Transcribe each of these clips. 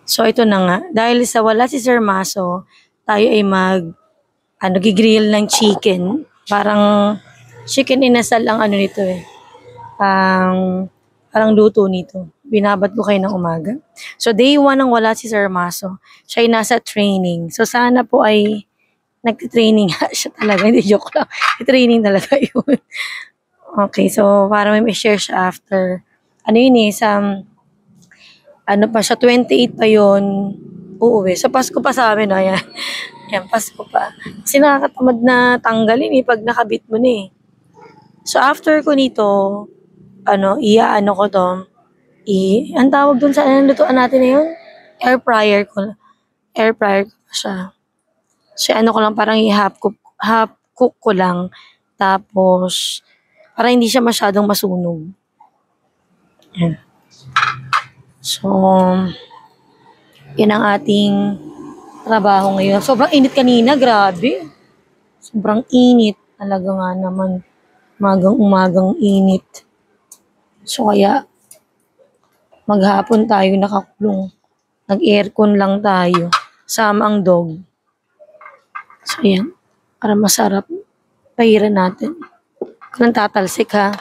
So, ito na nga. Dahil sa wala si Sir Maso, tayo ay gigrill ng chicken. Parang chicken inasal ang ano nito eh. Parang luto nito. Binabat ko kayo ng umaga. So, day 1 nang wala si Sir Maso. Siya ay nasa training. So, sana po ay nag-training siya talaga. Hindi, joke lang. Training talaga yun. Okay, so para may share siya after. Ano yun eh, ano pa siya, 28 pa yun, uuwi. Sa Pasko pa sa amin, ayan. Ayan, Pasko pa. Kasi nakakatamad na tanggalin eh, pag nakabit mo na eh. So after ko nito, iaano ko to, ang tawag dun sa lutuan natin na yun? Air fryer ko. Air fryer ko pa siya. So ano ko lang, parang half cook ko lang. Tapos, para hindi siya masyadong masunog. Ayan. So, yan ang ating trabaho ngayon. Sobrang init kanina, grabe. Sobrang init. Talaga nga naman, umagang init. So, kaya, maghapon tayo nakakulong. Nag-aircon lang tayo. Sama ang dog. So, yan. Para masarap. Pahiran natin. Kung tatalsik ha.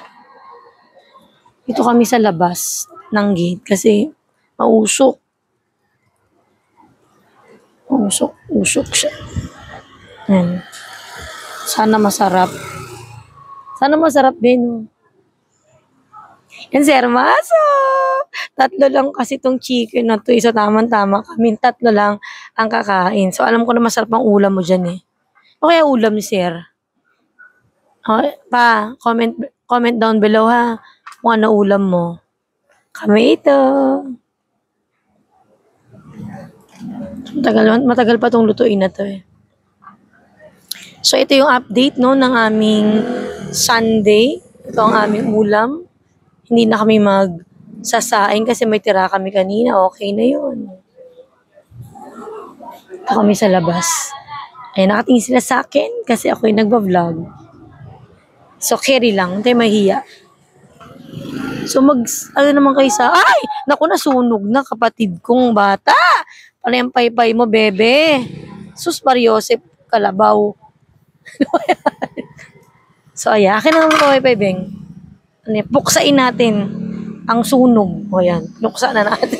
Ito kami sa labas ng gate kasi mausok. Usok siya. Yan. Sana masarap. Sana masarap din. Yan, Sir Maso. 3 lang kasi tong chicken na to. Isa tama-tama kami. 3 lang ang kakain. So, alam ko na masarap ang ulam mo dyan eh. O kaya ulam ni Sir? Comment down below ha. Kung ano ulam mo. Kami ito. Matagal pa tong lutuin na to eh. So, ito yung update no, ng aming Sunday. Ito ang aming ulam. Hindi na kami magsasaing kasi may tira kami kanina. Okay na yun. Ito kami sa labas. Ay, nakatingin sila sa akin kasi ako yung nagbablog. So, carry lang. Hindi mahiya. So, ano naman kayo ay! Naku, nasunog na kapatid kong bata. Ano yung paypay mo, bebe? Sus Mariosep, kalabaw. So, ayan. Akin na naman ko, paypay, beng. Puksain natin ang sunog. O, yan. Puksa na natin.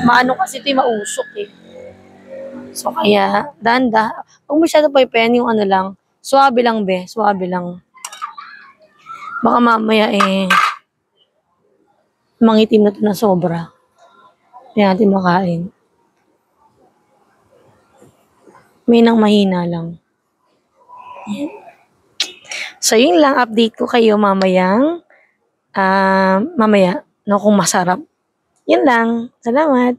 Maano kasi ito yung mausok eh. So, kaya, danda. Huwag masyado paypayan yung ano lang. Suwabe lang, be. Suwabe lang. Baka mamaya mangitim na ito na sobra. Hindi natin makain. May nang mahina lang. So, yun lang. Update ko kayo mamaya. Kung masarap. Yun lang. Salamat.